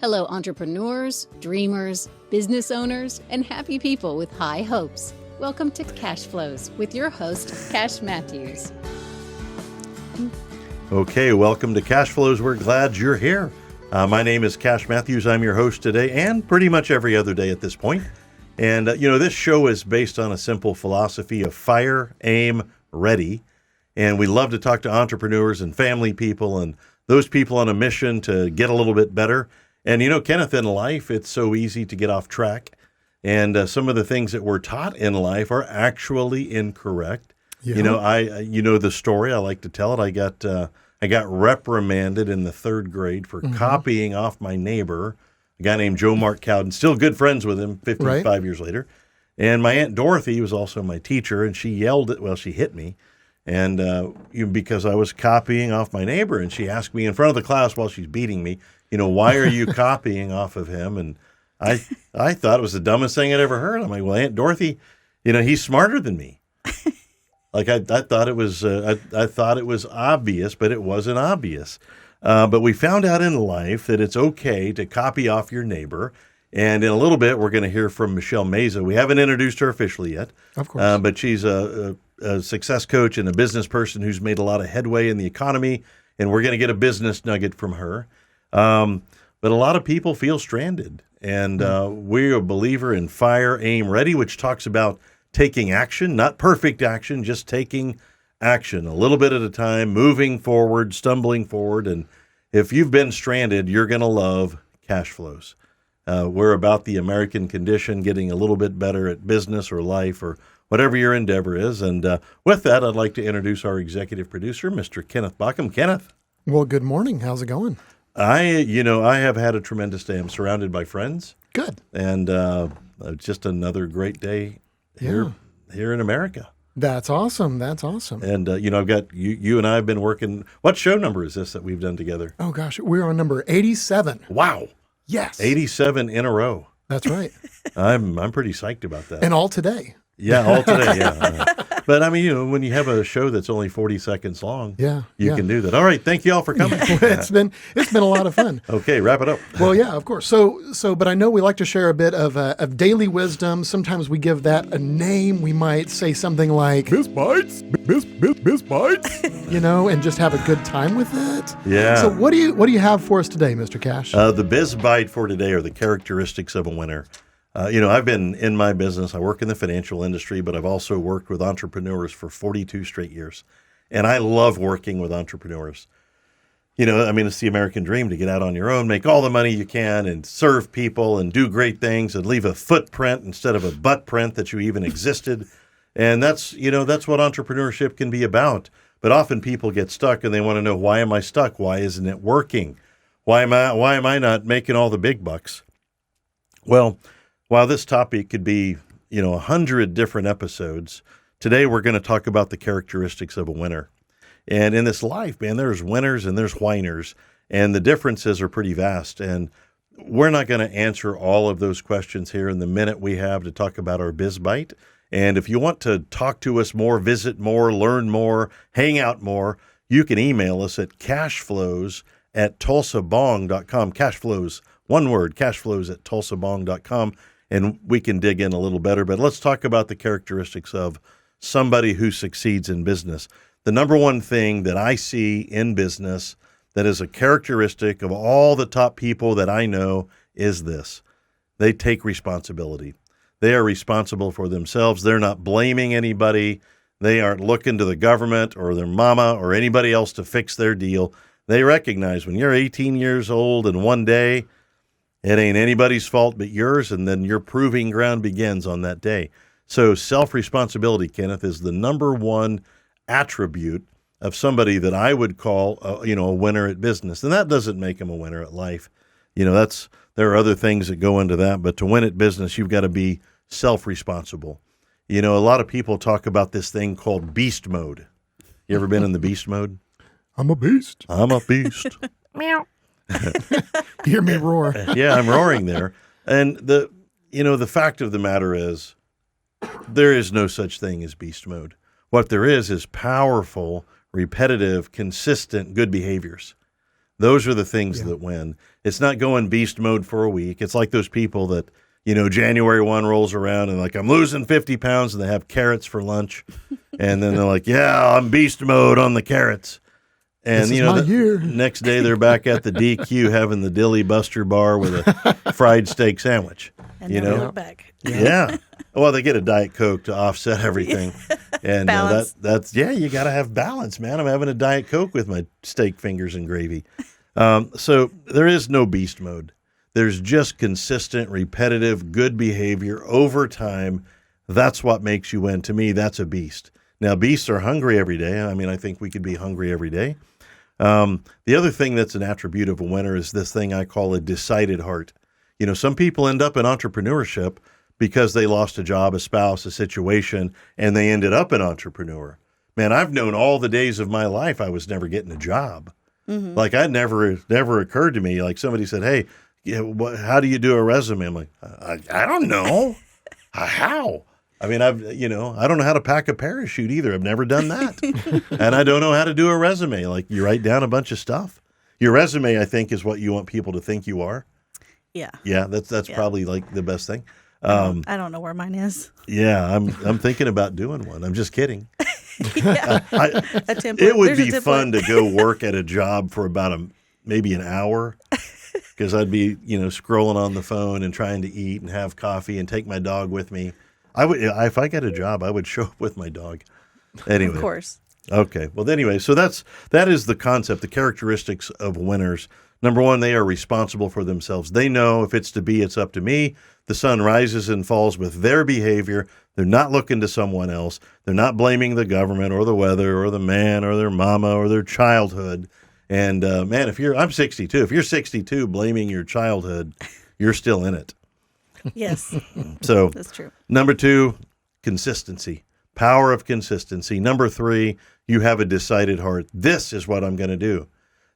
Hello, entrepreneurs, dreamers, business owners, and happy people with high hopes. Welcome to Cashflows with your host, Cash Matthews. Okay, welcome to Cashflows. We're glad you're here. My name is Cash Matthews. I'm your host today and pretty much every other day at this point. And, this show is based on a simple philosophy of fire, aim, ready. And we love to talk to entrepreneurs and family people and those people on a mission to get a little bit better. And, Kenneth, in life, it's so easy to get off track. And some of the things that we're taught in life are actually incorrect. Yeah. You know the story. I like to tell it. I got reprimanded in the third grade for copying off my neighbor, a guy named Joe Mark Cowden, still good friends with him 55 years later. And my Aunt Dorothy was also my teacher, and she she hit me. And because I was copying off my neighbor, and she asked me in front of the class while she's beating me, why are you copying off of him? And I thought it was the dumbest thing I'd ever heard. I'm like, well, Aunt Dorothy, he's smarter than me. Like I thought it was, I thought it was obvious, but it wasn't obvious. But we found out in life that it's okay to copy off your neighbor. And in a little bit, we're going to hear from Michele Meza. We haven't introduced her officially yet, of course, but she's a success coach and a business person who's made a lot of headway in the economy. And we're going to get a business nugget from her. But a lot of people feel stranded. And we're a believer in fire, aim, ready, which talks about taking action, not perfect action, just taking action a little bit at a time, moving forward, stumbling forward. And if you've been stranded, you're going to love Cashflows. We're about the American condition, getting a little bit better at business or life or whatever your endeavor is. And with that, I'd like to introduce our executive producer, Mr. Kenneth Bockham. Kenneth. Well, good morning. How's it going? I have had a tremendous day. I'm surrounded by friends. Good. And just another great day here in America. That's awesome. That's awesome. And, I've got you and I have been working. What show number is this that we've done together? Oh, gosh. We're on number 87. Wow. Yes. 87 in a row. That's right. I'm pretty psyched about that. And all today. Yeah, all today, yeah. But, when you have a show that's only 40 seconds long, you can do that. All right, thank you all for coming. It's been a lot of fun. Okay, wrap it up. Well, yeah, of course. But I know we like to share a bit of daily wisdom. Sometimes we give that a name. We might say something like, Biz Bites, Biz Bites, and just have a good time with it. Yeah. So what do you have for us today, Mr. Cash? The Biz Bite for today are the characteristics of a winner. I've been in my business. I work in the financial industry, but I've also worked with entrepreneurs for 42 straight years. And I love working with entrepreneurs. It's the American dream to get out on your own, make all the money you can and serve people and do great things and leave a footprint instead of a butt print that you even existed. And that's what entrepreneurship can be about. But often people get stuck and they want to know, why am I stuck? Why isn't it working? Why am I not making all the big bucks? Well, while this topic could be, 100 different episodes, today we're going to talk about the characteristics of a winner. And in this life, man, there's winners and there's whiners, and the differences are pretty vast. And we're not going to answer all of those questions here in the minute we have to talk about our Biz Bite. And if you want to talk to us more, visit more, learn more, hang out more, you can email us at cashflows@tulsabong.com. Cashflows, one word, cashflows@tulsabong.com. And we can dig in a little better. But let's talk about the characteristics of somebody who succeeds in business. The number one thing that I see in business that is a characteristic of all the top people that I know is this. They take responsibility. They are responsible for themselves. They're not blaming anybody. They aren't looking to the government or their mama or anybody else to fix their deal. They recognize when you're 18 years old and one day, it ain't anybody's fault but yours, and then your proving ground begins on that day. So self-responsibility, Kenneth, is the number one attribute of somebody that I would call, a winner at business. And that doesn't make them a winner at life. There are other things that go into that, but to win at business, you've got to be self-responsible. A lot of people talk about this thing called beast mode. You ever been in the beast mode? I'm a beast. I'm a beast. Meow. Hear me roar. Yeah, I'm roaring there. And the fact of the matter is there is no such thing as beast mode. What there is powerful, repetitive, consistent, good behaviors. Those are the things that win. It's not going beast mode for a week. It's like those people that, January 1 rolls around and like, I'm losing 50 pounds and they have carrots for lunch. And then they're like, yeah, I'm beast mode on the carrots. And, next day they're back at the DQ having the Dilly Buster bar with a fried steak sandwich. And never look back. Yeah. Well, they get a Diet Coke to offset everything. And that's you got to have balance, man. I'm having a Diet Coke with my steak fingers and gravy. So there is no beast mode. There's just consistent, repetitive, good behavior over time. That's what makes you win. To me, that's a beast. Now, beasts are hungry every day. I mean, I think we could be hungry every day. The other thing that's an attribute of a winner is this thing I call a decided heart. Some people end up in entrepreneurship because they lost a job, a spouse, a situation, and they ended up an entrepreneur. Man, I've known all the days of my life I was never getting a job. Mm-hmm. Like it never occurred to me. Like somebody said, hey, how do you do a resume? I'm like, I don't know. How? I mean, I don't know how to pack a parachute either. I've never done that. And I don't know how to do a resume. Like you write down a bunch of stuff. Your resume, I think, is what you want people to think you are. Yeah. Yeah, that's probably like the best thing. I don't know where mine is. Yeah, I'm thinking about doing one. I'm just kidding. A template. It would be fun to go work at a job for about maybe an hour because I'd be, scrolling on the phone and trying to eat and have coffee and take my dog with me. I would, if I get a job, I would show up with my dog. Anyway. Of course. Okay. Well, anyway, so that is the concept, the characteristics of winners. Number one, they are responsible for themselves. They know if it's to be, it's up to me. The sun rises and falls with their behavior. They're not looking to someone else. They're not blaming the government or the weather or the man or their mama or their childhood. And man, I'm 62. If you're 62 blaming your childhood, you're still in it. Yes. So that's true. Number 2, consistency. Power of consistency. Number 3, you have a decided heart. This is what I'm going to do.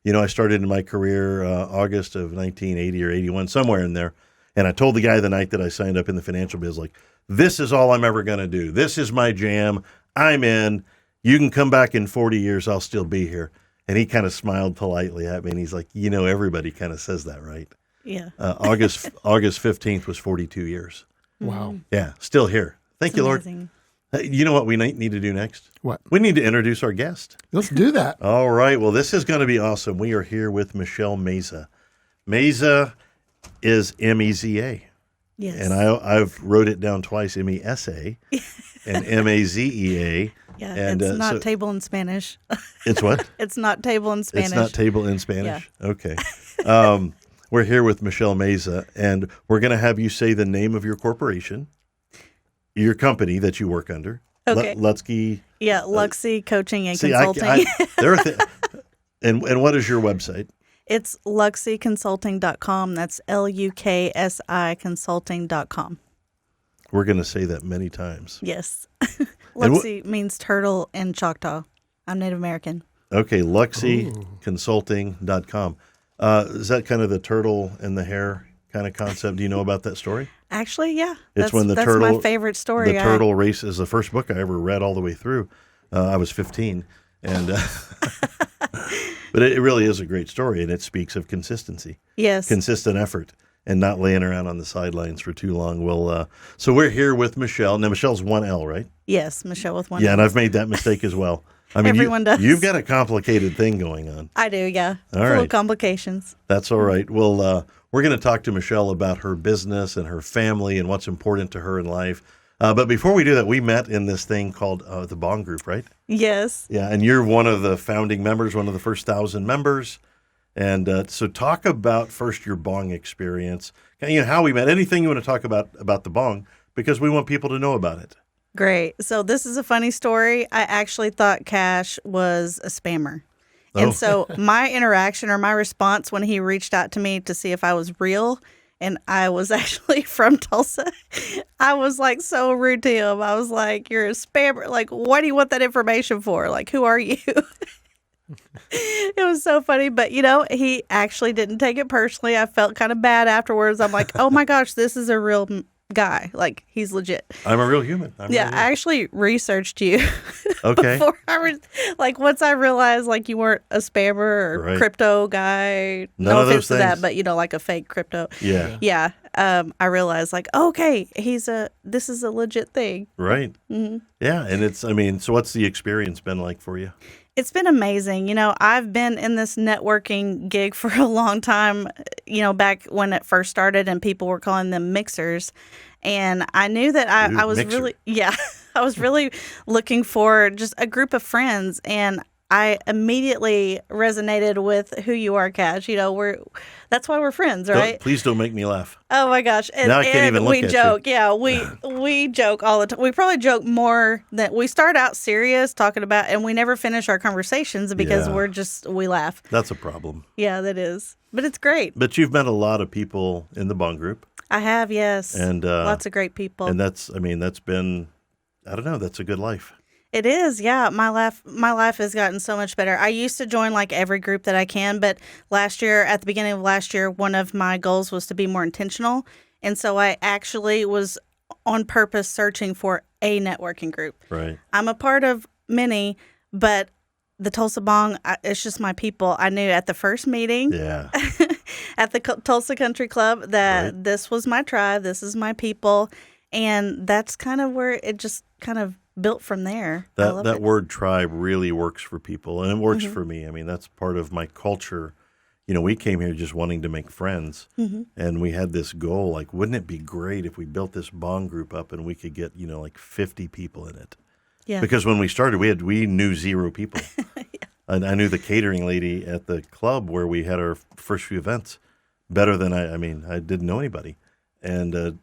I started in my career August of 1980 or 81, somewhere in there. And I told the guy the night that I signed up in the financial biz, like, this is all I'm ever going to do. This is my jam. I'm in. You can come back in 40 years. I'll still be here. And he kind of smiled politely at me. And he's like, everybody kind of says that, right? Yeah. August 15th was 42 years. Wow. Yeah. Still here. Thank you, amazing. Lord. You know what we need to do next? What? We need to introduce our guest. Let's do that. All right. Well, this is going to be awesome. We are here with Michele Meza. Meza is M-E-Z-A. Yes. And I've wrote it down twice, M-E-S-A and M-A-Z-E-A. Yeah, and, it's not table in Spanish. It's what? It's not table in Spanish. It's not table in Spanish? Yeah. Okay. We're here with Michele Meza, and we're going to have you say the name of your corporation, your company that you work under. Okay. Luksi. Yeah, Luksi Coaching and Consulting. And what is your website? It's luksiconsulting.com. That's Luksi consulting.com. We're going to say that many times. Yes. Luksi means turtle in Choctaw. I'm Native American. Okay, luksiconsulting.com. Is that kind of the turtle and the hare kind of concept? Do you know about that story? Actually, yeah. It's that's my favorite story. The turtle race is the first book I ever read all the way through. I was 15. And but it really is a great story, and it speaks of consistency. Yes. Consistent effort and not laying around on the sidelines for too long. Well, so we're here with Michele. Now, Michelle's 1 L, right? Yes, Michele with 1 Yeah, L. and I've made that mistake as well. I mean, everyone does. You've got a complicated thing going on. I do, yeah. All Full right. of complications. That's all right. Well, we're going to talk to Michele about her business and her family and what's important to her in life. But before we do that, we met in this thing called the B.O.N.G group, right? Yes. Yeah, and you're one of the founding members, one of the first 1,000 members. And so talk about first your B.O.N.G experience, how we met, anything you want to talk about the B.O.N.G, because we want people to know about it. Great. So this is a funny story. I actually thought Cash was a spammer. Oh. And so my interaction or my response when he reached out to me to see if I was real, and I was actually from Tulsa, I was like so rude to him. I was like, you're a spammer. Like, what do you want that information for? Like, who are you? It was so funny. But, he actually didn't take it personally. I felt kind of bad afterwards. I'm like, oh my gosh, this is a real guy. Like, he's legit. I'm a real human. I'm Yeah, right I actually researched you. Okay. Before once I realized like you weren't a spammer or Right. crypto guy. None no of offense those to that, things. but like a fake crypto. Yeah. Yeah. I realized like, okay, this is a legit thing. Right. Yeah. And so what's the experience been like for you? It's been amazing. I've been in this networking gig for a long time, back when it first started and people were calling them mixers. And I knew that I was mixer. really, I was really looking for just a group of friends. And I immediately resonated with who you are, Cash. That's why we're friends, right? Please don't make me laugh. Oh my gosh! And, Now I can't even look we at joke. Yeah, we joke all the time. We probably joke more than we start out serious talking about, and we never finish our conversations because Yeah. we laugh. That's a problem. Yeah, that is. But it's great. But you've met a lot of people in the B.O.N.G group. I have, yes, And lots of great people. And that's been, I don't know, that's a good life. It is, yeah. My life has gotten so much better. I used to join like every group that I can, but at the beginning of last year, one of my goals was to be more intentional. And so I actually was on purpose searching for a networking group. Right. I'm a part of many, but the Tulsa B.O.N.G, it's just my people. I knew at the first meeting Yeah. at the Tulsa Country Club that Right. this was my tribe, this is my people. And that's kind of where it just kind of built from there. I love That it. word tribe really works for people, and it works Mm-hmm. for me. That's part of my culture. We came here just wanting to make friends, Mm-hmm. and we had this goal, like, wouldn't it be great if we built this B.O.N.G group up and we could get, like 50 people in it? Yeah. Because when we started, we knew 0 people. And I knew the catering lady at the club where we had our first few events better than I didn't know anybody. And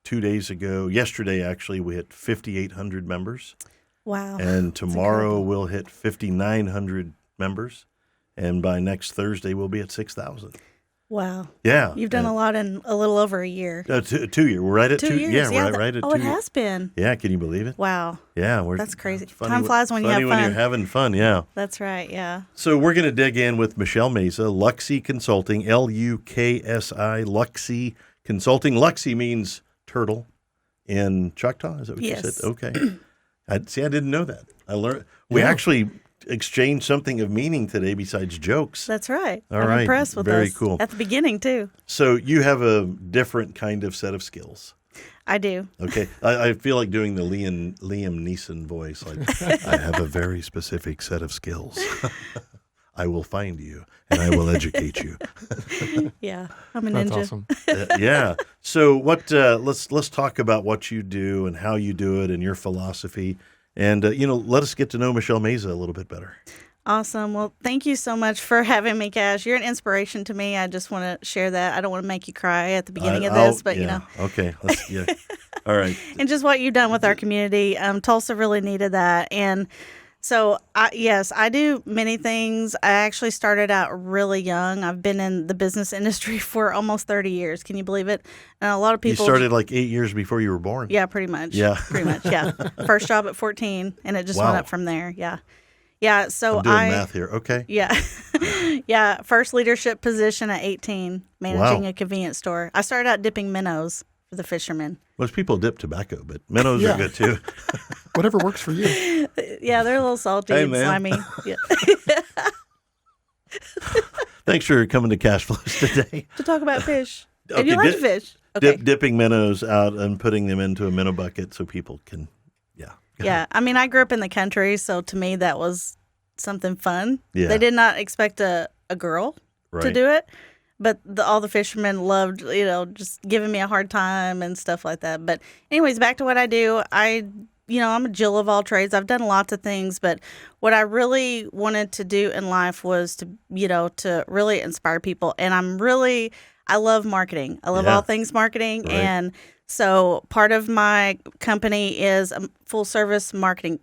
2 days ago, yesterday actually, we hit 5,800 members. Wow. And tomorrow we'll hit 5,900 members. And by next Thursday, we'll be at 6,000. Wow. Yeah. You've done a lot in a little over a year. 2 years. We're right at 2 years. Yeah, Yeah, right at 2 it years. has been. Yeah, can you believe it? Wow. Yeah. That's crazy. it's funny Time flies when you have funny when fun. you're having fun, yeah. That's right. Yeah. So we're going to dig in with Michele Meza, Luksi Consulting, Luksi, Luksi Consulting. Luksi means turtle in Choctaw. Is that what Yes. you said? Okay. I didn't know that. I learned. We actually exchanged something of meaning today besides jokes. That's right. All I'm right. impressed with Very us. cool. At the beginning, too. So you have a different kind of set of skills. I do. Okay. I feel like doing the Liam Neeson voice. Like, I have a very specific set of skills. I will find you and I will educate you. Yeah. I'm a That's ninja. awesome. Yeah. So what? Let's talk about what you do and how you do it and your philosophy. And let us get to know Michele Meza a little bit better. Awesome. Well, thank you so much for having me, Cash. You're an inspiration to me. I just want to share that. I don't want to make you cry at the beginning of this, but Okay. All right. and just what you've done with our community. Tulsa really needed that. And so, I do many things. I actually started out really young. I've been in the business industry for almost 30 years. Can you believe it? And a lot of You people started like 8 years before you were born. Yeah, pretty much. Yeah. Pretty much, yeah. First job at 14, and it just Wow. went up from there. Yeah. Yeah, so I'm doing math here. Okay. Yeah. Yeah, first leadership position at 18, managing Wow. a convenience store. I started out dipping minnows for the fishermen. Most people dip tobacco, but minnows are Yeah. good too. Whatever works for you. Yeah, they're a little salty Hey, and man. slimy. Yeah. Thanks for coming to Cashflows today. To talk about fish. Okay, And you like to fish. Okay. Dipping minnows out and putting them into a minnow bucket so people can, yeah. Yeah, I mean, I grew up in the country, so to me that was something fun. Yeah. They did not expect a girl to Right. do it, but all the fishermen loved, just giving me a hard time and stuff like that. But anyways, back to what I do. I'm a Jill of all trades. I've done lots of things, but what I really wanted to do in life was to really inspire people. And I love marketing. I love Yeah. all things marketing. Right. And so part of my company is a full service marketing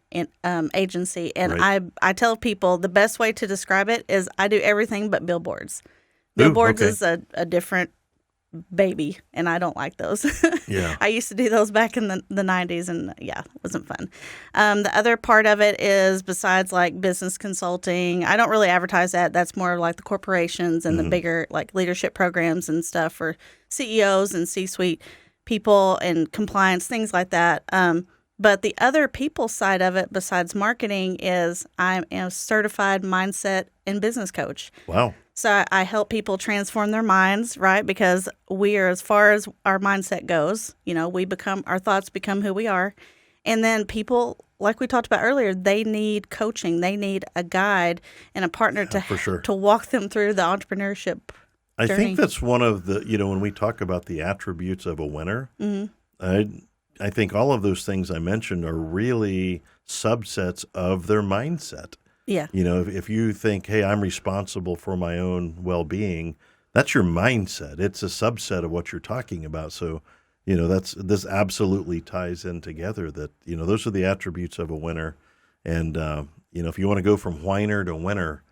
agency. And Right. I tell people the best way to describe it is I do everything but billboards. Ooh, Billboards okay. is a different baby, and I don't like those. Yeah. I used to do those back in the 90s, and yeah, it wasn't fun. The other part of it is besides like business consulting, I don't really advertise that. That's more like the corporations and the bigger like leadership programs and stuff for CEOs and C-suite people and compliance, things like that. But the other people side of it, besides marketing, is I am a certified mindset and business coach. Wow. So I help people transform their minds, right? Because we are, as far as our mindset goes, our thoughts become who we are. And then people, like we talked about earlier, they need coaching. They need a guide and a partner to walk them through the entrepreneurship I journey. think that's one of the, when we talk about the attributes of a winner, I think all of those things I mentioned are really subsets of their mindset. Yeah. If you think, hey, I'm responsible for my own well-being, that's your mindset. It's a subset of what you're talking about. So, this absolutely ties in together that, those are the attributes of a winner. And, if you want to go from whiner to winner,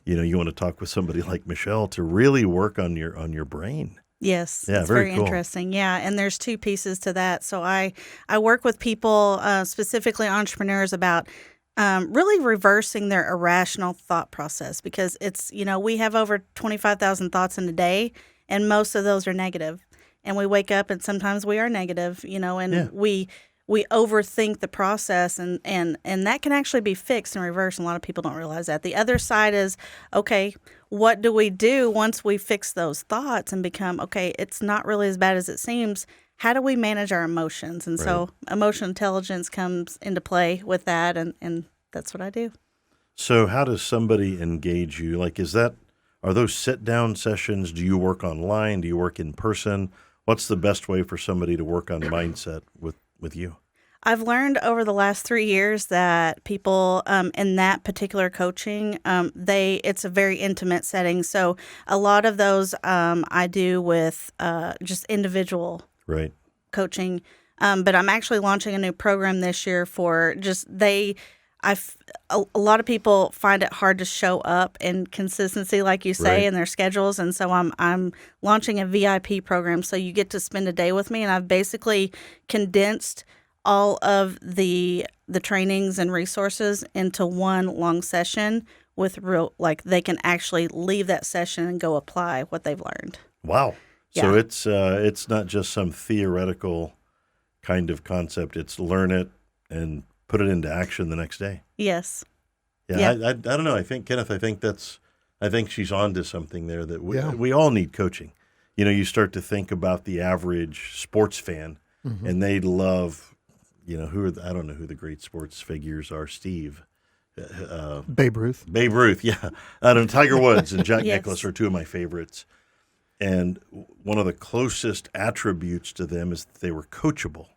you want to talk with somebody like Michele to really work on your brain. Yes, yeah, it's very very cool. interesting. Yeah, and there's two pieces to that. So I work with people, specifically entrepreneurs, about really reversing their irrational thought process, because it's, we have over 25,000 thoughts in a day, and most of those are negative. And we wake up and sometimes we are negative, and we overthink the process, and that can actually be fixed and reversed. And a lot of people don't realize that. The other side is, okay, what do we do once we fix those thoughts and become, okay, it's not really as bad as it seems? How do we manage our emotions? And so emotional intelligence comes into play with that, and that's what I do. So how does somebody engage you? Like, are those sit-down sessions? Do you work online? Do you work in person? What's the best way for somebody to work on mindset with you? I've learned over the last 3 years that people in that particular coaching, it's a very intimate setting. So a lot of those I do with just individual coaching. But I'm actually launching a new program this year for just a lot of people find it hard to show up in consistency, like you say, in their schedules. And so I'm launching a VIP program. So you get to spend a day with me, and I've basically condensed all of the trainings and resources into one long session with they can actually leave that session and go apply what they've learned. Wow. Yeah. So it's not just some theoretical kind of concept. It's learn it and put it into action the next day. Yes. Yeah. I don't know. I think, Kenneth, I think she's on to something there that we all need coaching. You start to think about the average sports fan, and they love, I don't know who the great sports figures are. Steve. Babe Ruth. Babe Ruth, yeah. I don't know, Tiger Woods and Jack Yes. Nicklaus are two of my favorites. And one of the closest attributes to them is that they were coachable.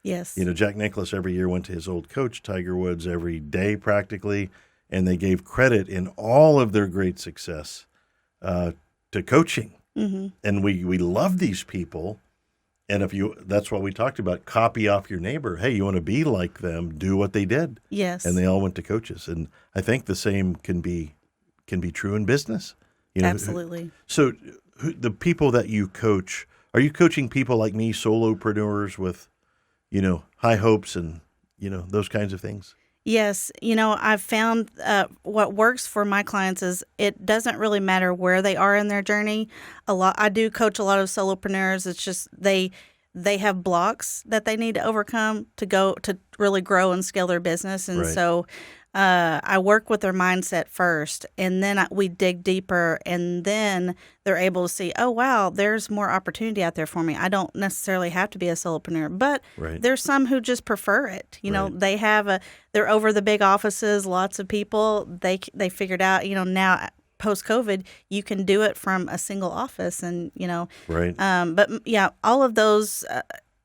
Yes. Jack Nicklaus every year went to his old coach, Tiger Woods, every day practically, and they gave credit in all of their great success to coaching. Mm-hmm. And we love these people. And that's what we talked about, copy off your neighbor. Hey, you want to be like them, do what they did. Yes. And they all went to coaches. And I think the same can be true in business. Absolutely. So the people that you coach, are you coaching people like me, solopreneurs with, high hopes and, those kinds of things? Yes. I've found what works for my clients is it doesn't really matter where they are in their journey. I do coach a lot of solopreneurs. It's just they have blocks that they need to overcome to really grow and scale their business. And so I work with their mindset first, and then we dig deeper, and then they're able to see, oh, wow, there's more opportunity out there for me. I don't necessarily have to be a solopreneur, but there's some who just prefer it. They're over the big offices, lots of people. They figured out, now post-COVID, you can do it from a single office, and, but yeah, all of those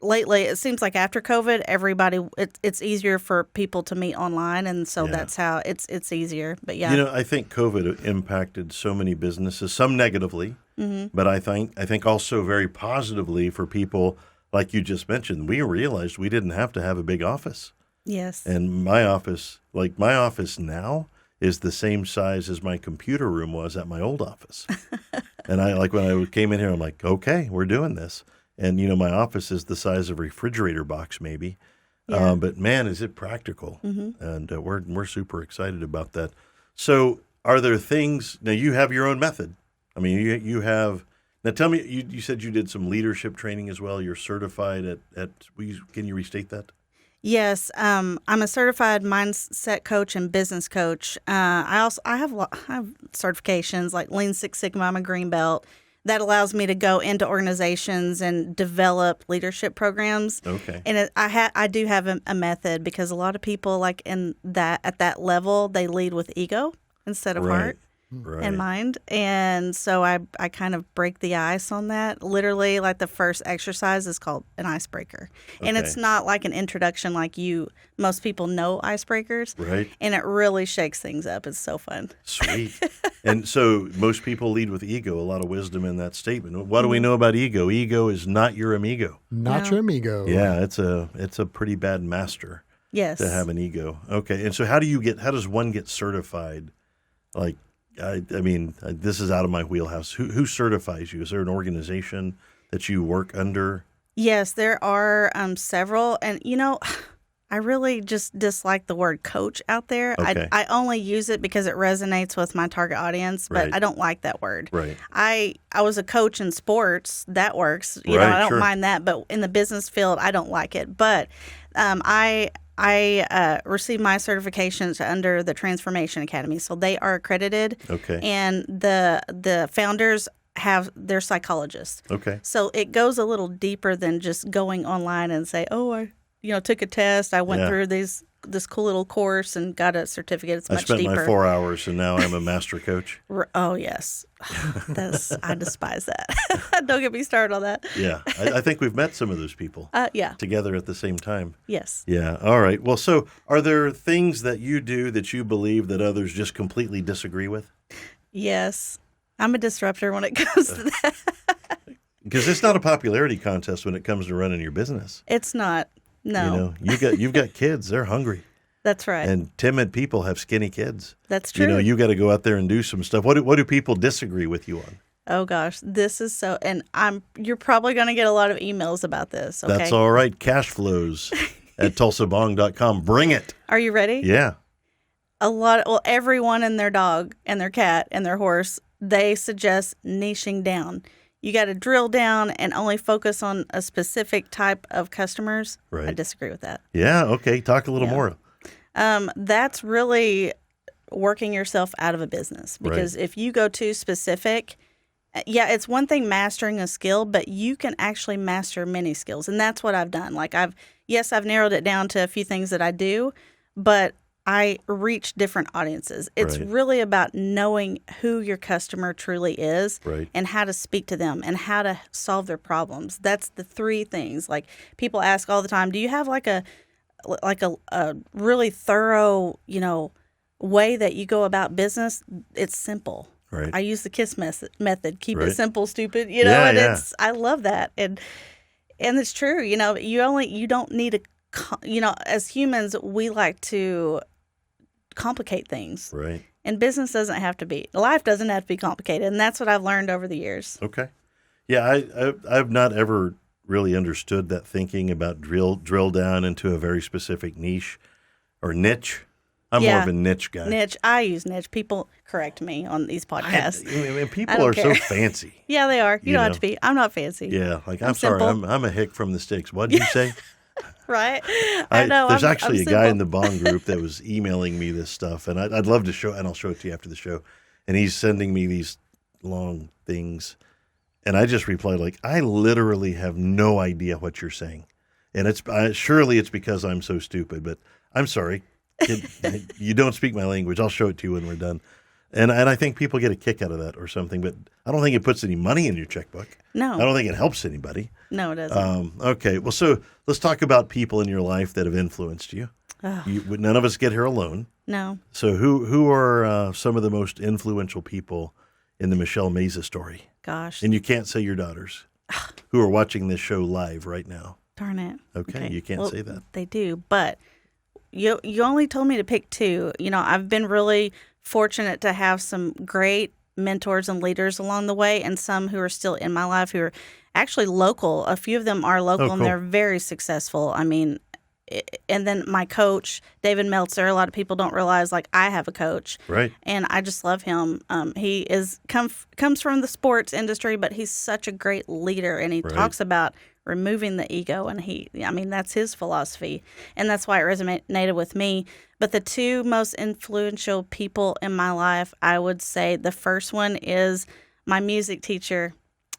lately, it seems like after COVID, it's easier for people to meet online, and so that's how it's easier. But I think COVID impacted so many businesses, some negatively, but I think also very positively for people like you just mentioned. We realized we didn't have to have a big office. Yes. And my office now is the same size as my computer room was at my old office. And when I came in here, I'm like, okay, we're doing this. And, my office is the size of a refrigerator box, maybe. Yeah. But, man, is it practical. Mm-hmm. And we're super excited about that. So are there things – now, you have your own method. I mean, you have Now, tell me, you said you did some leadership training as well. You're certified can you restate that? Yes, I'm a certified mindset coach and business coach. I have certifications like Lean Six Sigma. I'm a green belt. That allows me to go into organizations and develop leadership programs. Okay. And I do have a method, because a lot of people at that level, they lead with ego instead of heart and mind. And so I kind of break the ice on that. Literally, like the first exercise is called an icebreaker. Okay. And it's not like an introduction like most people know icebreakers. Right. And it really shakes things up. It's so fun. Sweet. And so most people lead with ego, a lot of wisdom in that statement. What do we know about ego? Ego is not your amigo. Not your amigo. Yeah, it's a pretty bad master. Yes. To have an ego. Okay. And so how does one get certified? Like, I mean, this is out of my wheelhouse. Who certifies you? Is there an organization that you work under? Yes, there are several. And, I really just dislike the word coach out there. Okay. I only use it because it resonates with my target audience, but I don't like that word. Right. I was a coach in sports. That works. I don't mind that. But in the business field, I don't like it. But I received my certifications under the Transformation Academy, so they are accredited. Okay. And the founders they're psychologists. Okay. So it goes a little deeper than just going online and say, oh, I took a test, I went through this cool little course and got a certificate. It's much deeper. I spent my 4 hours and now I'm a master coach. Oh, yes. I despise that. Don't get me started on that. Yeah. I think we've met some of those people. Yeah. Together at the same time. Yes. Yeah. All right. Well, so are there things that you do that you believe that others just completely disagree with? Yes. I'm a disruptor when it comes to that. Because it's not a popularity contest when it comes to running your business. It's not. No. You've got kids. They're hungry. That's right. And timid people have skinny kids. That's true. You got to go out there and do some stuff. What do people disagree with you on? Oh gosh, this is so, and you're probably going to get a lot of emails about this. Okay? That's all right. Cashflows at TulsaB.com. Bring it. Are you ready? Yeah. Everyone and their dog and their cat and their horse, they suggest niching down. You got to drill down and only focus on a specific type of customers. Right. I disagree with that. Yeah. Okay. Talk a little more. That's really working yourself out of a business, because if you go too specific, it's one thing mastering a skill, but you can actually master many skills. And that's what I've done. Like I've narrowed it down to a few things that I do, but I reach different audiences. It's really about knowing who your customer truly is and how to speak to them and how to solve their problems. That's the three things. Like people ask all the time, do you have like a really thorough, way that you go about business? It's simple. Right. I use the KISS method. Keep it simple, stupid, and I love that. And it's true. You don't need as humans, we like to complicate things. Right. And business doesn't have to be. Life doesn't have to be complicated. And that's what I've learned over the years. Okay. Yeah, I've not ever really understood that thinking about drill down into a very specific niche or niche. I'm more of a niche guy. Niche. I use niche. People correct me on these podcasts. People are so fancy. Yeah, they are. You don't have to be. I'm not fancy. Yeah, like I'm sorry. I'm a hick from the sticks. What did you say? Right. I know. There's actually a guy in the B.O.N.G group that was emailing me this stuff, and I'd love to show, and I'll show it to you after the show. And he's sending me these long things, and I just replied like, I literally have no idea what you're saying, and surely it's because I'm so stupid. But I'm sorry, you don't speak my language. I'll show it to you when we're done. And I think people get a kick out of that or something, but I don't think it puts any money in your checkbook. No. I don't think it helps anybody. No, it doesn't. Okay. Well, so let's talk about people in your life that have influenced you. None of us get here alone. No. So who are some of the most influential people in the Michele Meza story? Gosh. And you can't say your daughters who are watching this show live right now. Darn it. Okay. You can't say that. They do, but you only told me to pick two. I've been really fortunate to have some great mentors and leaders along the way, and some who are still in my life who are actually local. A few of them are local, and they're very successful. I mean, and then my coach, David Meltzer, a lot of people don't realize, like, I have a coach. Right. And I just love him. He comes from the sports industry, but he's such a great leader, and he talks about removing the ego, and that's his philosophy, and that's why it resonated with me. But the two most influential people in my life, I would say the first one is my music teacher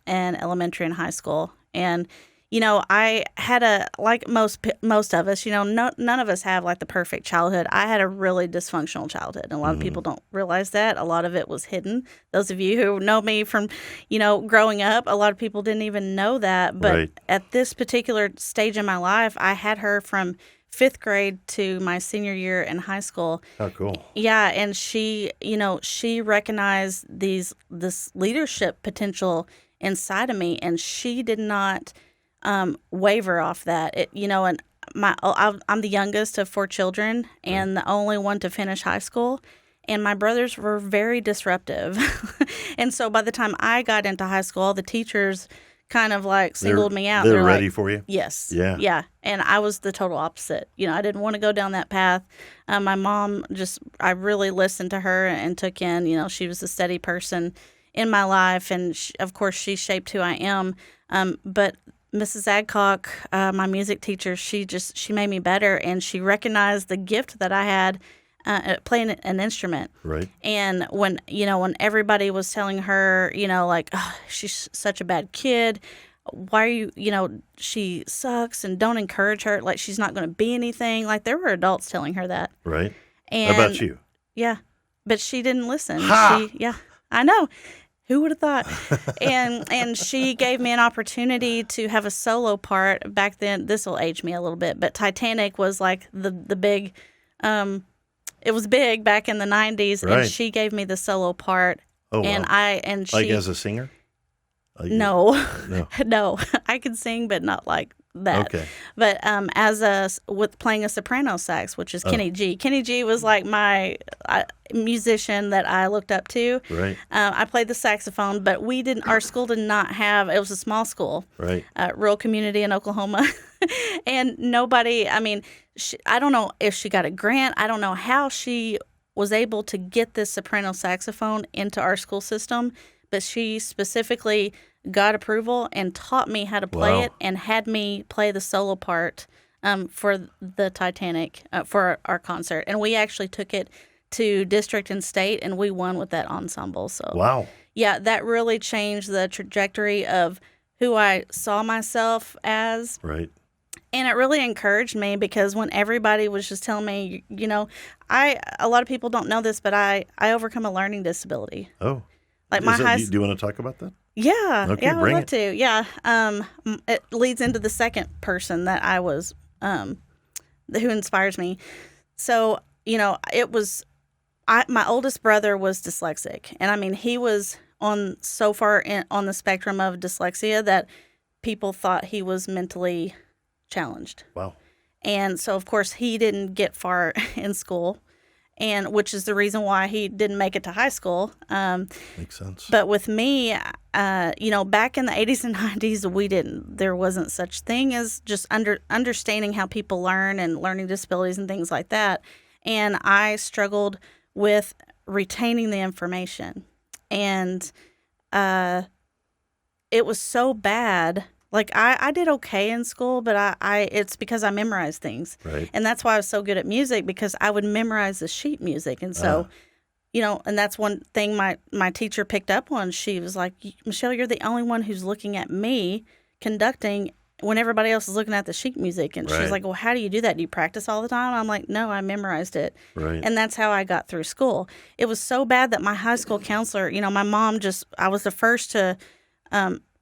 in elementary and high school. And I had like most of us, none of us have like the perfect childhood. I had a really dysfunctional childhood, and a lot of people don't realize that. A lot of it was hidden. Those of you who know me from, growing up, a lot of people didn't even know that. But at this particular stage in my life, I had her from 5th grade to my senior year in high school. Oh, cool. Yeah, and she recognized this leadership potential inside of me, and she did not waver off that. And I'm the youngest of 4 children and the only one to finish high school. And my brothers were very disruptive. And so by the time I got into high school, the teachers kind of like singled me out. They're ready like, for you? Yes. Yeah. Yeah. And I was the total opposite. I didn't want to go down that path. My mom I really listened to her and took in, she was a steady person in my life. And of course, she shaped who I am. But Mrs. Adcock, my music teacher, she made me better, and she recognized the gift that I had at playing an instrument. Right. And when everybody was telling her, like, oh, she's such a bad kid, why are you, she sucks, and don't encourage her, like she's not going to be anything. Like, there were adults telling her that. Right. And how about you? Yeah. But she didn't listen. Ha! I know. Who would have thought? And she gave me an opportunity to have a solo part back then. This will age me a little bit, but Titanic was like the big, it was big back in the 90s, right. And she gave me the solo part. Oh, and wow. She, like as a singer? No, I could sing, but not like that. Okay. But with playing a soprano sax, which is Kenny G. Kenny G was like my musician that I looked up to. Right. I played the saxophone, but our school did not have, it was a small school. Right. Rural community in Oklahoma. And nobody, I don't know if she got a grant. I don't know how she was able to get this soprano saxophone into our school system, but she specifically got approval and taught me how to play it, and had me play the solo part for the Titanic for our concert. And we actually took it to district and state, and we won with that ensemble. So wow. Yeah, that really changed the trajectory of who I saw myself as. Right. And it really encouraged me, because when everybody was just telling me, a lot of people don't know this, but I overcome a learning disability. Oh. Like do you want to talk about that? Yeah. Okay, yeah, I would love to. Yeah. It leads into the second person that I was, who inspires me. So, it was, my oldest brother was dyslexic. And he was on the spectrum of dyslexia that people thought he was mentally challenged. Wow. And so, of course, he didn't get far in school, and which is the reason why he didn't make it to high school. Makes sense. But with me, back in the 80s and 90s, there wasn't such thing as just understanding how people learn and learning disabilities and things like that. And I struggled with retaining the information. And it was so bad. Like, I did okay in school, but it's because I memorized things. Right. And that's why I was so good at music, because I would memorize the sheet music. And so, and that's one thing my teacher picked up on. She was like, Michelle, you're the only one who's looking at me conducting when everybody else is looking at the sheet music. And she's like, well, how do you do that? Do you practice all the time? I'm like, no, I memorized it. Right. And that's how I got through school. It was so bad that my high school counselor, my mom I was the first to,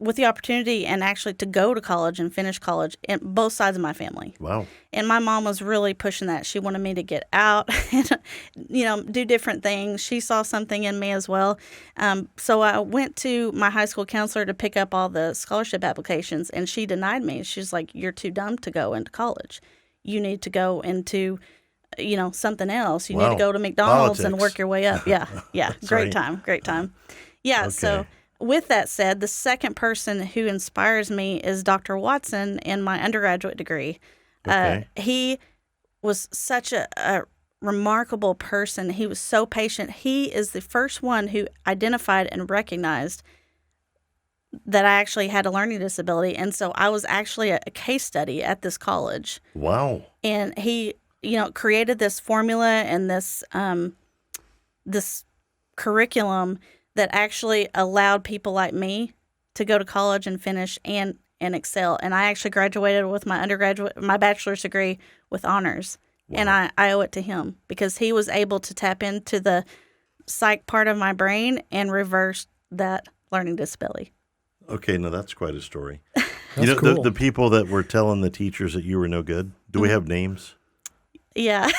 with the opportunity and actually to go to college and finish college in both sides of my family. Wow. And my mom was really pushing that. She wanted me to get out and, do different things. She saw something in me as well. So I went to my high school counselor to pick up all the scholarship applications, and she denied me. She's like, you're too dumb to go into college. You need to go into, something else. You need to go to McDonald's and work your way up. Yeah. Yeah. Great time. Yeah. Okay. So with that said, the second person who inspires me is Dr. Watson in my undergraduate degree. Okay. He was such a remarkable person. He was so patient. He is the first one who identified and recognized that I actually had a learning disability. And so I was actually a case study at this college. Wow. And he, created this formula and this curriculum that actually allowed people like me to go to college and finish and excel. And I actually graduated with my bachelor's degree with honors. Wow. And I owe it to him because he was able to tap into the psych part of my brain and reverse that learning disability. Okay, now that's quite a story. That's cool. The people that were telling the teachers that you were no good, do we have names? Yeah.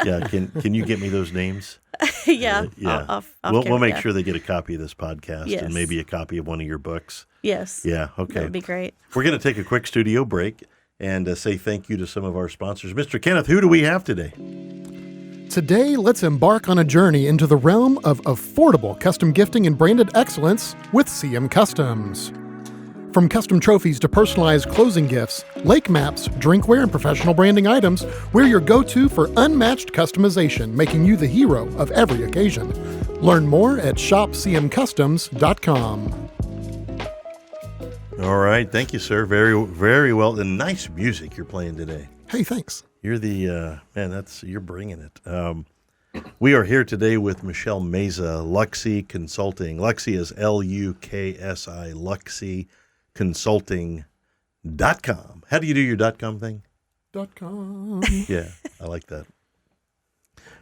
Yeah, can you get me those names? Yeah. Yeah. We'll make sure they get a copy of this podcast and maybe a copy of one of your books. Yes. Yeah, okay. That would be great. We're going to take a quick studio break and say thank you to some of our sponsors. Mr. Kenneth, who do we have today? Today, let's embark on a journey into the realm of affordable custom gifting and branded excellence with CM Customs. From custom trophies to personalized closing gifts, lake maps, drinkware, and professional branding items, we're your go-to for unmatched customization, making you the hero of every occasion. Learn more at shopcmcustoms.com. All right. Thank you, sir. Very, very well. And nice music you're playing today. Hey, thanks. You're the, you're bringing it. We are here today with Michele Meza, Luksi Consulting. Luksi is Luksi, Luksi Consulting.com. How do you do your .com thing? .com. Yeah, I like that.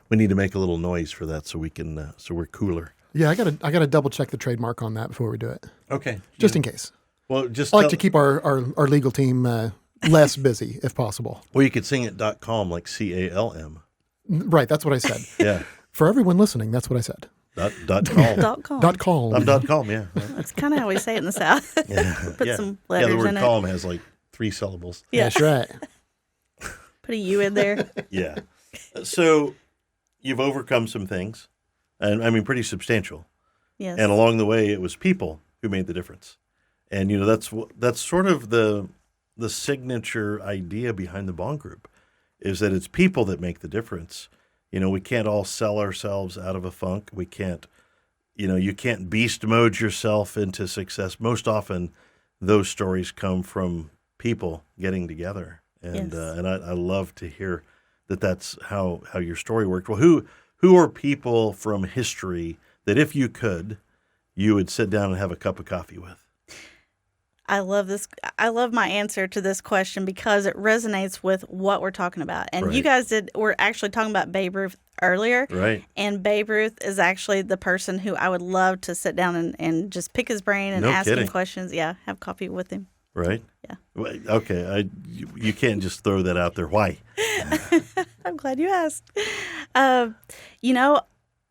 We need to make a little noise for that so we can, so we're cooler. Yeah, I gotta double check the trademark on that before we do it. Okay. Just in case. Well, just I like to keep our legal team less busy if possible. Well, you could sing it .com like CALM. Right, that's what I said. Yeah. For everyone listening, that's what I said. .com. .com. .com. I'm .com, yeah. That's kind of how we say it in the South. Put some letters the word in it. calm has like 3 syllables. Yeah. That's right. Put a U in there. Yeah. So you've overcome some things, and I mean pretty substantial. Yes. And along the way, it was people who made the difference. And that's sort of the signature idea behind the B.O.N.G group, is that it's people that make the difference. We can't all sell ourselves out of a funk. We can't, you can't beast mode yourself into success. Most often, those stories come from people getting together, and Yes. and I love to hear that that's how your story worked. Well, who are people from history that if you could, you would sit down and have a cup of coffee with? I love this. I love my answer to this question because it resonates with what we're talking about. And you guys were actually talking about Babe Ruth earlier. Right. And Babe Ruth is actually the person who I would love to sit down and just pick his brain and ask him questions. Yeah, have coffee with him. Right? Yeah. Okay. You can't just throw that out there. Why? I'm glad you asked.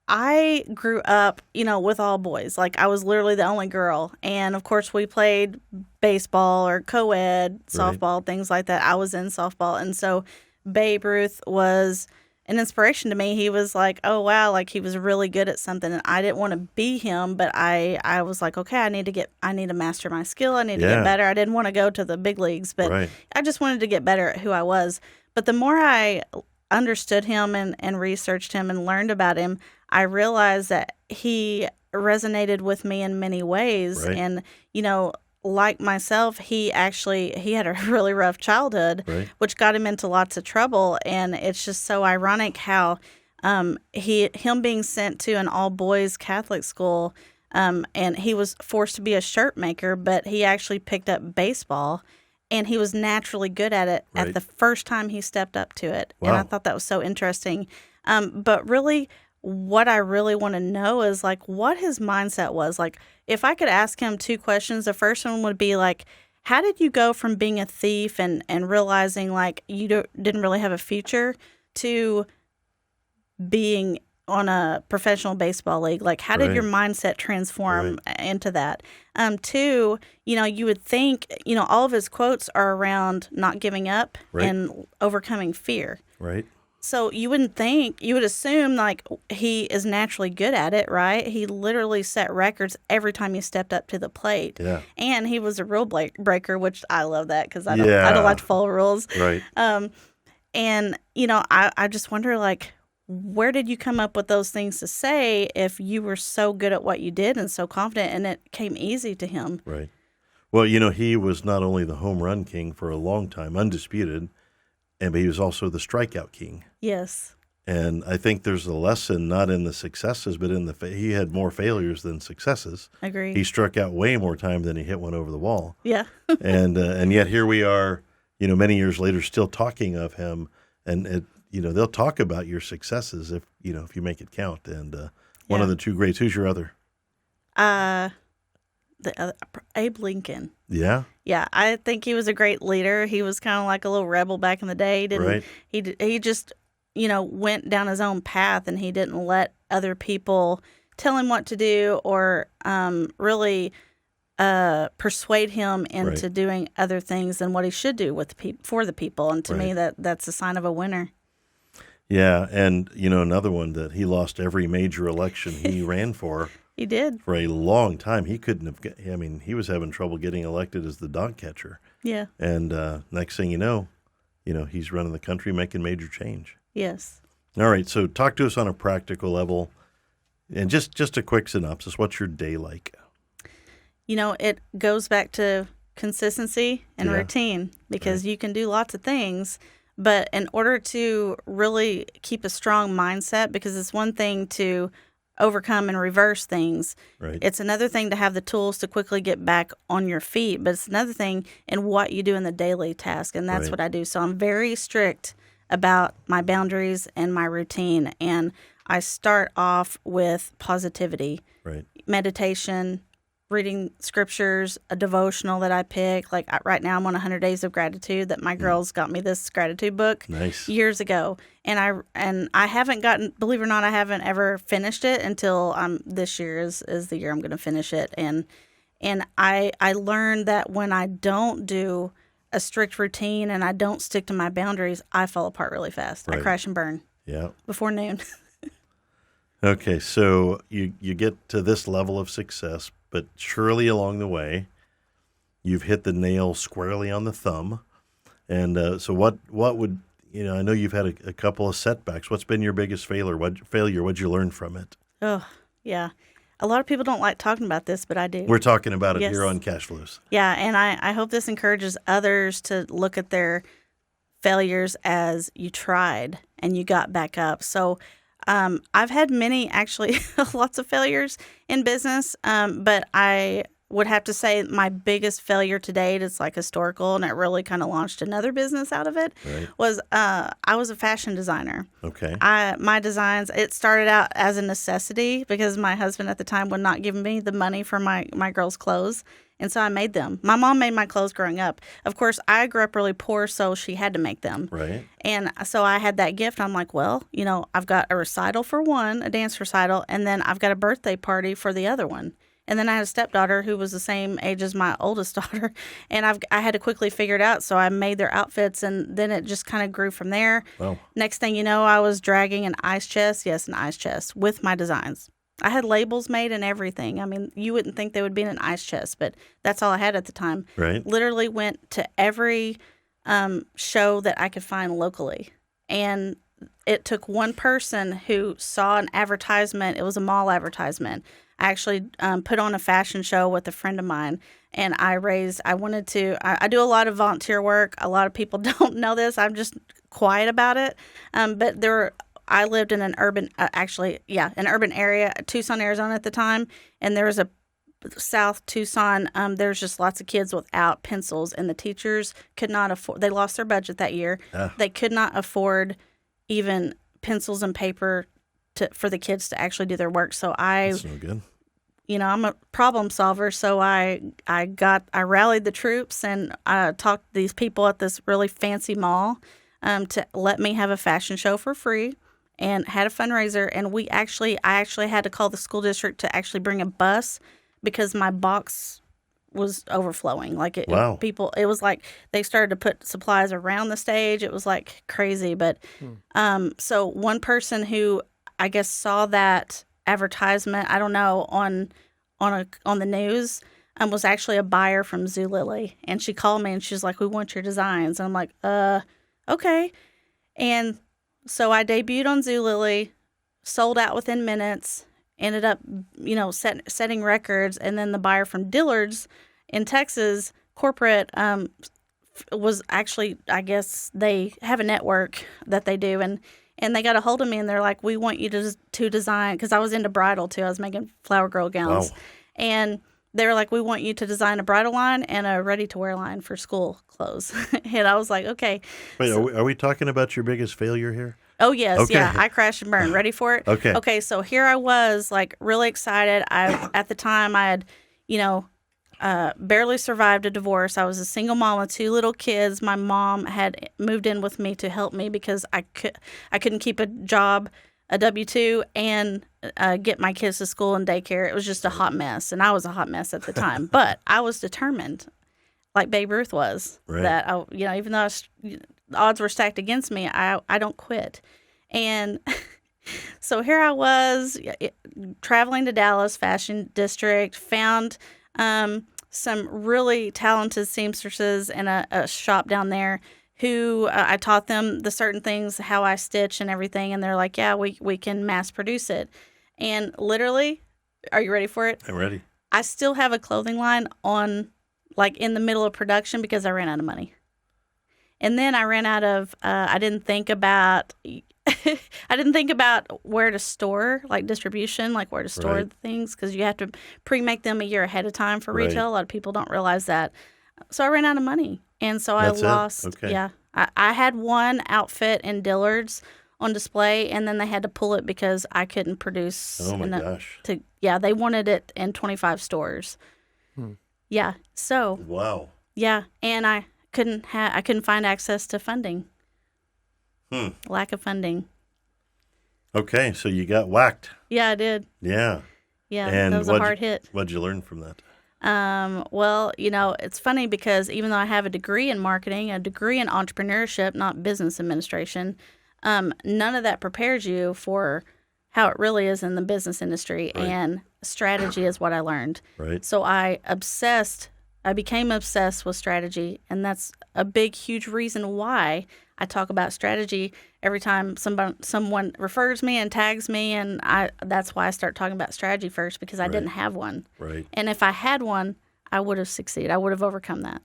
I grew up, with all boys. Like, I was literally the only girl. And, of course, we played baseball or co-ed, softball, things like that. I was in softball. And so Babe Ruth was an inspiration to me. He was like, oh, wow, like he was really good at something. And I didn't want to be him, but I was like, okay, I need to master my skill. I need to get better. I didn't want to go to the big leagues, but I just wanted to get better at who I was. But the more I understood him and researched him and learned about him, I realized that he resonated with me in many ways. Right. And, like myself, he had a really rough childhood, which got him into lots of trouble. And it's just so ironic how him being sent to an all-boys Catholic school, and he was forced to be a shirt maker, but he actually picked up baseball. And he was naturally good at it at the first time he stepped up to it. Wow. And I thought that was so interesting. But really, what I really want to know is, like, what his mindset was. Like, if I could ask him 2 questions, the first one would be, like, how did you go from being a thief and realizing, like, you didn't really have a future to being on a professional baseball league? Like, how did your mindset transform into that? 2, you would think, all of his quotes are around not giving up and overcoming fear. Right. So you wouldn't think, you would assume like he is naturally good at it, right? He literally set records every time he stepped up to the plate. Yeah. And he was a rule breaker, which I love that because I don't like to follow rules. Right. And, you know, I just wonder, like, where did you come up with those things to say if you were so good at what you did and so confident and it came easy to him? Right. Well, you know, he was not only the home run king for a long time, undisputed, but he was also the strikeout king. Yes. And I think there's a lesson not in the successes, but in he had more failures than successes. Agreed. He struck out way more time than he hit one over the wall. Yeah. and yet here we are, you know, many years later, still talking of him. And you know, they'll talk about your successes if you make it count. And one of the two greats. Who's your other? The other, Abe Lincoln. Yeah. Yeah, I think he was a great leader. He was kind of like a little rebel back in the day. He just, you know, went down his own path, and he didn't let other people tell him what to do or really persuade him into doing other things than what he should do with for the people. And to me, that's a sign of a winner. Yeah, and you know, another one that he lost every major election he ran for. He did. For a long time. He couldn't have, he was having trouble getting elected as the dog catcher. Yeah. And next thing you know, he's running the country, making major change. Yes. All right, so talk to us on a practical level, and just a quick synopsis. What's your day like? You know, it goes back to consistency and routine, because you can do lots of things, but in order to really keep a strong mindset, because it's one thing to overcome and reverse things. Right. It's another thing to have the tools to quickly get back on your feet, but it's another thing in what you do in the daily task, and that's what I do. So I'm very strict about my boundaries and my routine, and I start off with positivity, meditation, reading scriptures, a devotional that I pick. Like right now I'm on 100 Days of Gratitude that my girls got me this gratitude book years ago. And I haven't believe it or not, I haven't ever finished it until this year is the year I'm going to finish it. And I learned that when I don't do a strict routine and I don't stick to my boundaries, I fall apart really fast. I crash and burn before noon. Okay, so you get to this level of success, but surely along the way, you've hit the nail squarely on the thumb. And so what would, I know you've had a couple of setbacks. What's been your biggest failure? What'd you learn from it? Oh, yeah. A lot of people don't like talking about this, but I do. We're talking about it here on Cashflows. Yeah, and I hope this encourages others to look at their failures as you tried and you got back up. So I've had actually lots of failures in business, but I would have to say my biggest failure to date is like historical, and it really kind of launched another business out of it, was I was a fashion designer. Okay. My designs, it started out as a necessity because my husband at the time would not give me the money for my girls' clothes. And so I made them. My mom made my clothes growing up. Of course, I grew up really poor, so she had to make them. Right. And so I had that gift. I'm like, well, I've got a recital for one, a dance recital, and then I've got a birthday party for the other one. And then I had a stepdaughter who was the same age as my oldest daughter, and I had to quickly figure it out. So I made their outfits, and then it just kind of grew from there. Wow. Next thing you know, I was dragging an ice chest, an ice chest, with my designs. I had labels made and everything. I mean, you wouldn't think they would be in an ice chest, but that's all I had at the time. Right. Literally went to every show that I could find locally. And it took one person who saw an advertisement. It was a mall advertisement. I actually put on a fashion show with a friend of mine, and I do a lot of volunteer work. A lot of people don't know this. I'm just quiet about it. But I lived in an urban area, Tucson, Arizona at the time, and there was a South Tucson. There's just lots of kids without pencils, and the teachers could not afford. They lost their budget that year. They could not afford even pencils and paper for the kids to actually do their work. So That's no good. I'm a problem solver. So I rallied the troops, and I talked to these people at this really fancy mall to let me have a fashion show for free, and had a fundraiser. And I actually had to call the school district to actually bring a bus because my box was overflowing. Like Wow. it was like they started to put supplies around the stage. It was like crazy. But so one person who I guess saw that advertisement, I don't know, on the news, was actually a buyer from Zulily, and she called me and she's like, "We want your designs." And I'm like, okay. And so I debuted on Zulily, sold out within minutes, ended up, setting records. And then the buyer from Dillard's in Texas, corporate, was actually, I guess they have a network that they do. And they got a hold of me and they're like, "We want you to design," because I was into bridal too. I was making flower girl gowns. Wow. And they were like, "We want you to design a bridal line and a ready-to-wear line for school clothes." And I was like, okay. Wait, are we talking about your biggest failure here? Oh, yes. Okay. Yeah. I crashed and burned. Ready for it? Okay. Okay. So here I was, like, really excited. At the time, I had, barely survived a divorce. I was a single mom with 2 little kids. My mom had moved in with me to help me because I couldn't keep a job, a W-2, and get my kids to school and daycare. It was just a hot mess, and I was a hot mess at the time. But I was determined, like Babe Ruth was, Right. that even though the odds were stacked against me, I don't quit. And so here I was traveling to Dallas Fashion District, found some really talented seamstresses in a shop down there who I taught them the certain things, how I stitch and everything. And they're like, "Yeah, we can mass produce it." And literally, are you ready for it? I'm ready. I still have a clothing line on, like, in the middle of production because I ran out of money. And then I ran out of, I didn't think about where to store, like distribution, like where to store Right. things, because you have to pre-make them a year ahead of time for Right. retail. A lot of people don't realize that. So I ran out of money. And so That's it? I lost. Okay. Yeah. I had one outfit in Dillard's on display, and then they had to pull it because I couldn't produce. Oh my gosh. They wanted it in 25 stores. Yeah. So, Wow. yeah. And I couldn't find access to funding. Lack of funding. Okay, so you got whacked. Yeah, I did. Yeah. Yeah. And that was a hard hit. What'd you learn from that? Well, it's funny because even though I have a degree in marketing, a degree in entrepreneurship, not business administration, none of that prepares you for how it really is in the business industry. Right. And strategy is what I learned. Right. So I became obsessed with strategy. And that's a big, huge reason why I talk about strategy every time someone refers me and tags me. And that's why I start talking about strategy first, because I didn't have one. Right. And if I had one, I would have succeeded. I would have overcome that.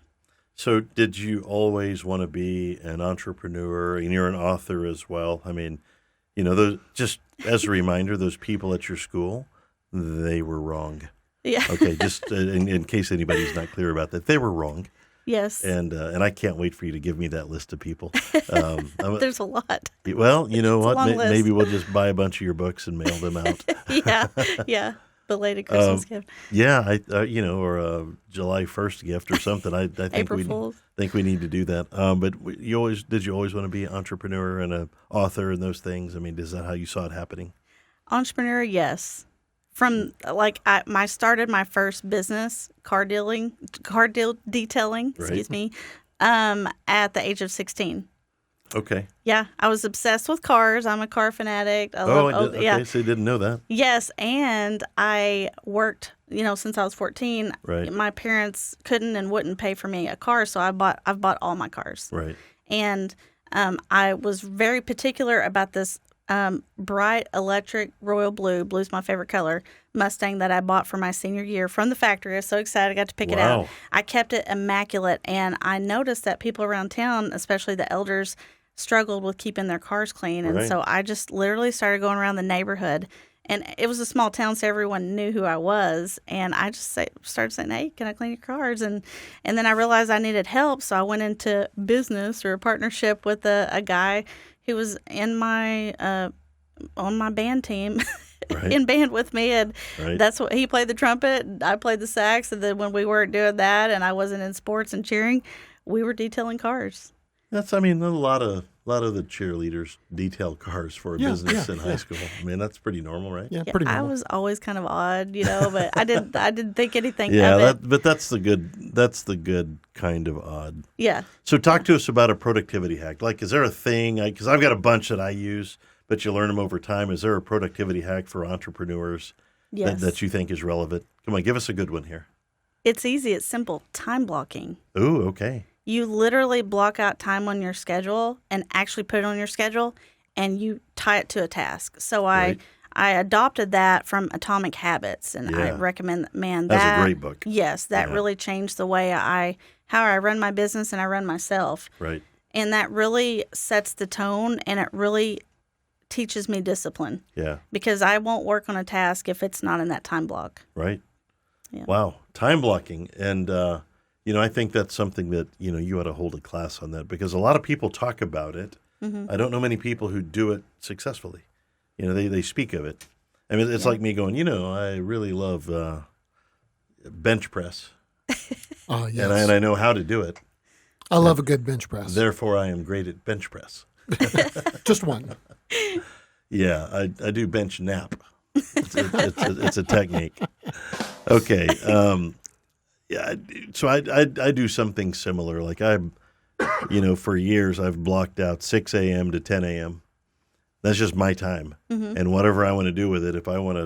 So did you always want to be an entrepreneur? And you're an author as well. I mean, those, just as a reminder, those people at your school, they were wrong. Yeah. Okay, just in case anybody's not clear about that, they were wrong. Yes. And I can't wait for you to give me that list of people. There's a lot. Well, you know It's a what? long list. Maybe we'll just buy a bunch of your books and mail them out. Yeah. Belated Christmas gift. Yeah, or a July 1st gift or something. I think April Fool's. think we need to do that. But did you always want to be an entrepreneur and an author and those things? I mean, is that how you saw it happening? Entrepreneur, yes. From I started my first business, car detailing, excuse me, at the age of 16. Okay. Yeah, I was obsessed with cars. I'm a car fanatic. Okay, so you didn't know that. Yes, and I worked, since I was 14. Right. My parents couldn't and wouldn't pay for me a car, so I've bought all my cars. Right. And I was very particular about this bright electric royal blue's my favorite color, Mustang that I bought for my senior year from the factory. I was so excited I got to pick it out. I kept it immaculate, and I noticed that people around town, especially the elders, struggled with keeping their cars clean. And so I just literally started going around the neighborhood. And it was a small town, so everyone knew who I was. And I just started saying, "Hey, can I clean your cars?" And then I realized I needed help, so I went into business or a partnership with a guy who was in my on my band team, in band with me. And that's what he played the trumpet, and I played the sax. And then when we weren't doing that, and I wasn't in sports and cheering, we were detailing cars. That's, a lot of A lot of the cheerleaders detail cars for a business in high school. I mean, that's pretty normal, right? Yeah, pretty normal. I was always kind of odd, but I didn't think anything Yeah, of it. but that's the good kind of odd. Yeah. So talk to us about a productivity hack. Like, is there a thing? Because I've got a bunch that I use, but you learn them over time. Is there a productivity hack for entrepreneurs Yes. that you think is relevant? Come on, give us a good one here. It's easy. It's simple. Time blocking. Ooh, okay. You literally block out time on your schedule and actually put it on your schedule, and you tie it to a task. So I adopted that from Atomic Habits, and I recommend that. That's a great book. Yes, that really changed the way how I run my business and I run myself. Right. And that really sets the tone, and it really teaches me discipline. Yeah. Because I won't work on a task if it's not in that time block. Right. Yeah. Wow. Time blocking. And, I think that's something that, you ought to hold a class on that because a lot of people talk about it. Mm-hmm. I don't know many people who do it successfully. They speak of it. I mean, it's like me going, I really love bench press. Oh, yes. And I know how to do it. I love a good bench press. Therefore, I am great at bench press. Just one. Yeah, I do bench nap. It's a technique. Okay. Yeah. So I do something similar. Like for years I've blocked out 6 a.m. to 10 a.m. That's just my time. Mm-hmm. And whatever I want to do with it, if I want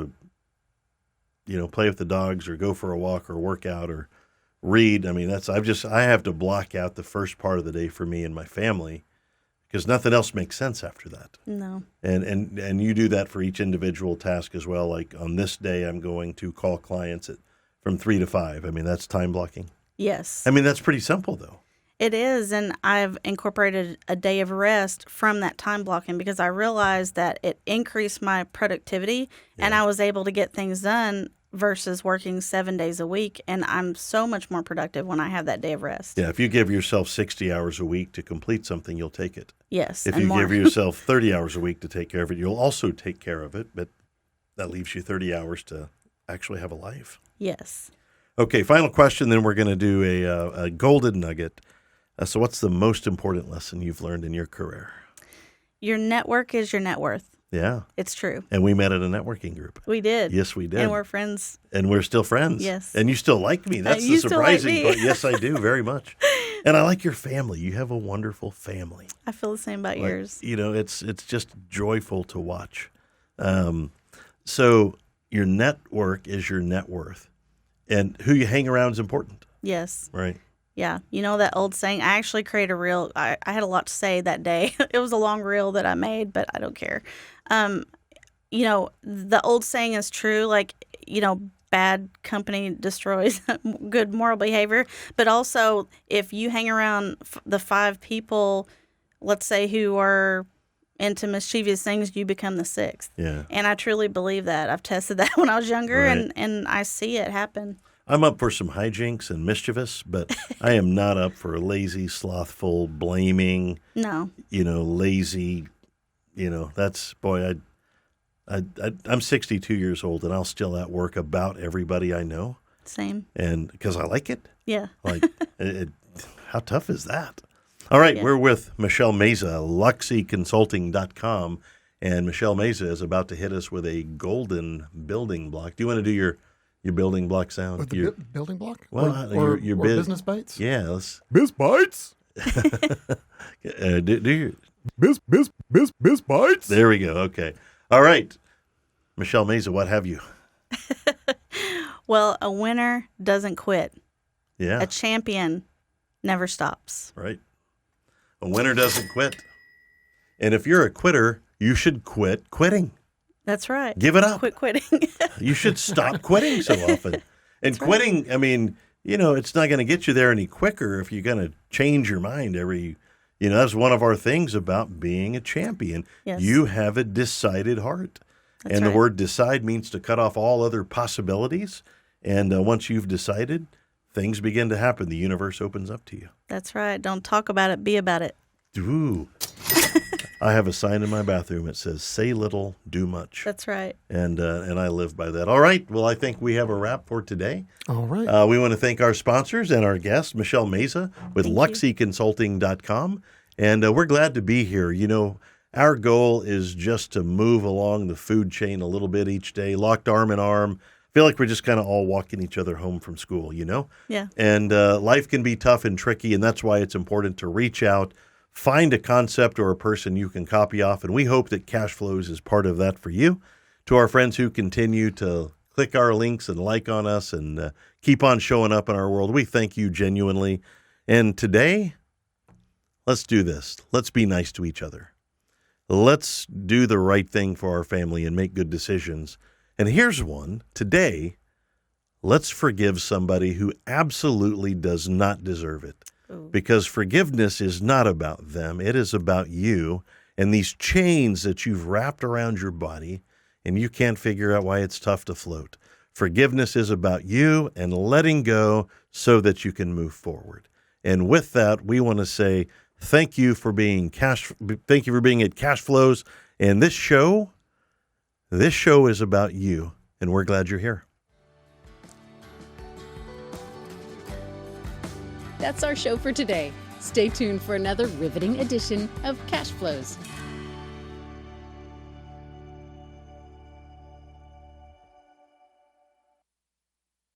to, play with the dogs or go for a walk or work out or read, I mean, I have to block out the first part of the day for me and my family because nothing else makes sense after that. No. And you do that for each individual task as well. Like on this day, I'm going to call clients from 3 to 5. I mean, that's time blocking. Yes. I mean, that's pretty simple though. It is, and I've incorporated a day of rest from that time blocking because I realized that it increased my productivity and I was able to get things done versus working 7 days a week, and I'm so much more productive when I have that day of rest. Yeah, if you give yourself 60 hours a week to complete something, you'll take it. Yes, If you give yourself 30 hours a week to take care of it, you'll also take care of it, but that leaves you 30 hours to actually have a life. Yes. Okay, final question, then we're going to do a golden nugget. So what's the most important lesson you've learned in your career? Your network is your net worth. Yeah. It's true. And we met at a networking group. We did. Yes, we did. And we're friends. And we're still friends. Yes. And you still like me. That's the You still like surprising me. part. Yes, I do, very much. And I like your family. You have a wonderful family. I feel the same about yours. It's just joyful to watch. So your network is your net worth. And who you hang around is important. Yes. Right. Yeah. You know that old saying? I actually created a reel. I had a lot to say that day. It was a long reel that I made, but I don't care. The old saying is true. Like, bad company destroys good moral behavior. But also, if you hang around the 5 people, let's say, who are into mischievous things, you become the 6th. Yeah. And I truly believe that. I've tested that when I was younger, Right. and I see it happen. I'm up for some hijinks and mischievous, but I am not up for lazy, slothful, blaming, No. lazy, that's, boy, I'm 62 years old and I'll still outwork about everybody I know. Same. And because I like it. Yeah. Like, how tough is that? All right, We're with Michele Meza, LuksiConsulting.com, and Michele Meza is about to hit us with a golden building block. Do you want to do your building block sound? With the building block? Well, or your business bites? Yeah, let's. Biz bites? Do your. Biz bites? There we go. Okay. All right. Michele Meza, what have you? Well, a winner doesn't quit. Yeah. A champion never stops. Right. A winner doesn't quit. And if you're a quitter, you should quit quitting. That's right. Give it up. Quit quitting. You should stop quitting so often. And quitting, I mean, it's not going to get you there any quicker if you're going to change your mind that's one of our things about being a champion. Yes. You have a decided heart. That's and right. the word decide means to cut off all other possibilities. And once you've decided, things begin to happen. The universe opens up to you. That's right. Don't talk about it. Be about it. Ooh. I have a sign in my bathroom that says, say little, do much. That's right. And I live by that. All right. Well, I think we have a wrap for today. All right. We want to thank our sponsors and our guest, Michele Meza with LuksiConsulting.com. And we're glad to be here. You know, our goal is just to move along the food chain a little bit each day, locked arm in arm. Feel like we're just kind of all walking each other home from school, you know? Yeah. And life can be tough and tricky, and that's why it's important to reach out, find a concept or a person you can copy off, and we hope that Cashflows is part of that for you. To our friends who continue to click our links and like on us and keep on showing up in our world, we thank you genuinely. And today, let's do this. Let's be nice to each other. Let's do the right thing for our family and make good decisions. And here's one. Today, let's forgive somebody who absolutely does not deserve it. Ooh. Because forgiveness is not about them. It is about you and these chains that you've wrapped around your body, and you can't figure out why it's tough to float. Forgiveness is about you and letting go so that you can move forward. And with that, we want to say thank you for being at Cashflows. And this show is about you, and we're glad you're here. That's our show for today. Stay tuned for another riveting edition of Cashflows.